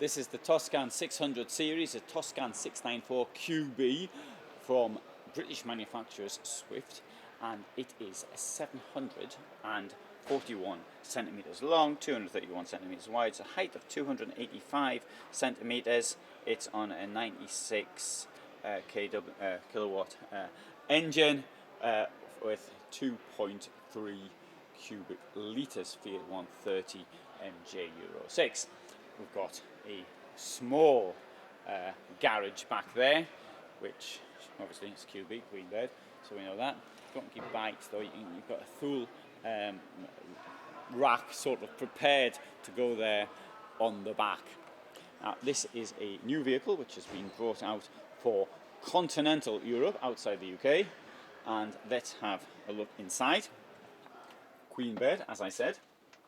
This is the Toscane 600 series, a Toscane 694 QB from British manufacturers Swift, and it is 741 centimeters long, 231 centimeters wide. It's a height of 285 centimeters. It's on a 96 kilowatt engine with 2.3 cubic litres, Fiat 130 MJ Euro 6. We've got a small garage back there, which obviously is QB, Queen bed, so we know that. Funky bikes though, you've got a full rack sort of prepared to go there on the back. Now this is a new vehicle which has been brought out for continental Europe outside the UK, and let's have a look inside. Queen bed, as I said.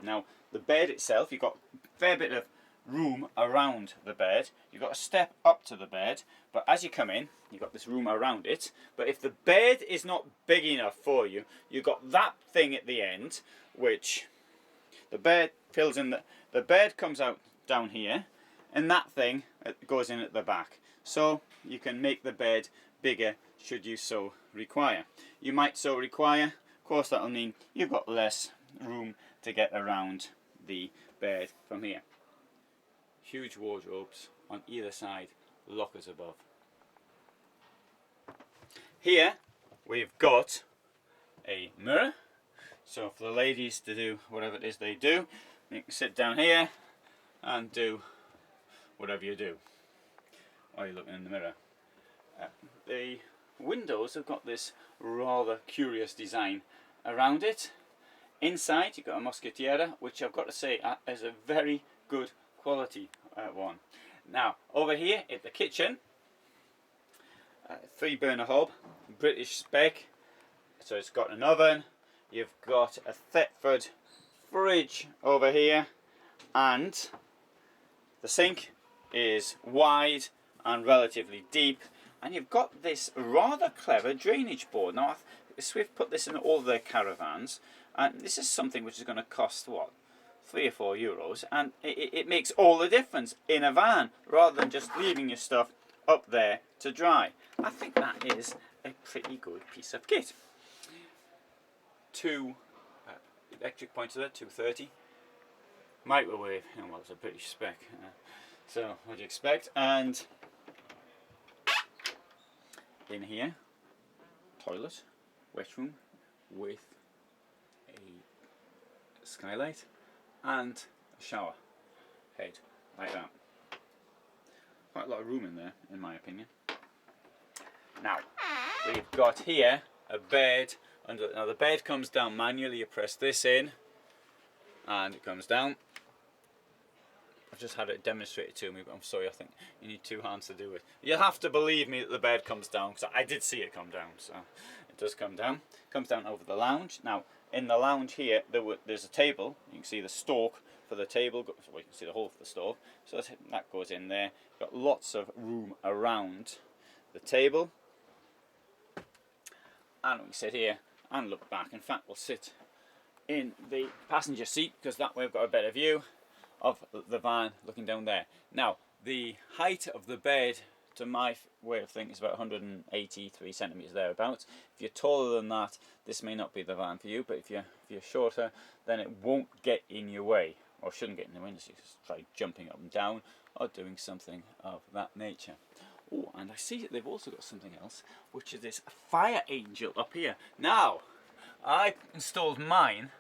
Now the bed itself, you've got a fair bit of room around the bed. You've got a step up to the bed, but as you come in, you've got this room around it. But if the bed is not big enough for you, you've got that thing at the end, which the bed fills in. The bed comes out down here, and that thing goes in at the back. So you can make the bed bigger should you so require. You might so require, of course that'll mean you've got less room to get around the bed from here. Huge wardrobes on either side, lockers above. Here we've got a mirror, so for the ladies to do whatever it is they do, you can sit down here and do whatever you do while you're looking in the mirror. The windows have got this rather curious design around it. Inside you've got a Mosquitiera, which I've got to say is a very good quality one. Now over here at the kitchen, 3-burner hob, British spec, so it's got an oven. You've got a Thetford fridge over here, and the sink is wide and relatively deep, and you've got this rather clever drainage board. Now Swift put this in all their caravans, and this is something which is going to cost what, €3 or €4, and it makes all the difference in a van rather than just leaving your stuff up there to dry. I think that is a pretty good piece of kit. 2 electric points there, 230. Microwave, well, it's a British spec, so what do you expect? And in here, toilet, wet room with a skylight and a shower head like that. Quite a lot of room in there, in my opinion. Now we've got here a bed under. Now the bed comes down manually. You press this in and it comes down. I've just had it demonstrated to me, but I'm sorry, I think you need 2 hands to do it. You'll have to believe me that the bed comes down, because I did see it come down, so it does come down. It comes down over the lounge. Now in the lounge here there's a table. You can see the stalk for the table, well, you can see the hole for the stalk, so that goes in there. Got lots of room around the table, and we sit here and look back. In fact, we'll sit in the passenger seat, because that way we've got a better view of the van looking down there. Now the height of the bed, to my way of thinking, is about 183 centimeters thereabouts. If you're taller than that, this may not be the van for you, but if you're shorter, then it won't get in your way, or shouldn't get in the way. So you just try jumping up and down or doing something of that nature. Oh, and I see that they've also got something else, which is this fire angel up here. Now I installed mine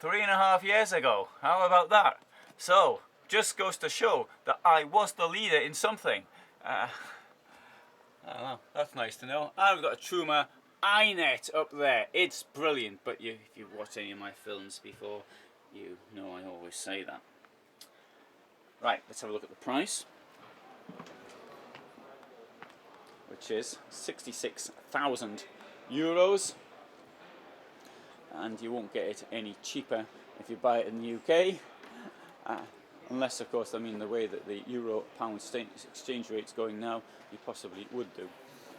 3.5 years ago. How about that? So just goes to show that I was the leader in something. I don't know, that's nice to know. I've got a Truma iNet up there. It's brilliant, but if you've watched any of my films before, you know I always say that. Right, let's have a look at the price, which is €66,000, and you won't get it any cheaper if you buy it in the UK. Unless, of course, I mean, the way that the euro-pound exchange rate's going now, you possibly would do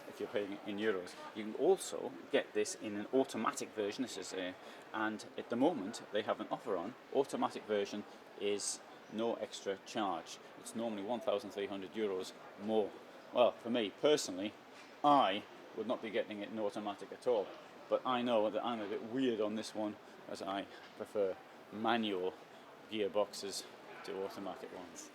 if you're paying it in euros. You can also get this in an automatic version. This is and at the moment they have an offer on. Automatic version is no extra charge. It's normally €1,300 more. Well, for me personally, I would not be getting it in automatic at all. But I know that I'm a bit weird on this one, as I prefer manual gearboxes to automatic ones.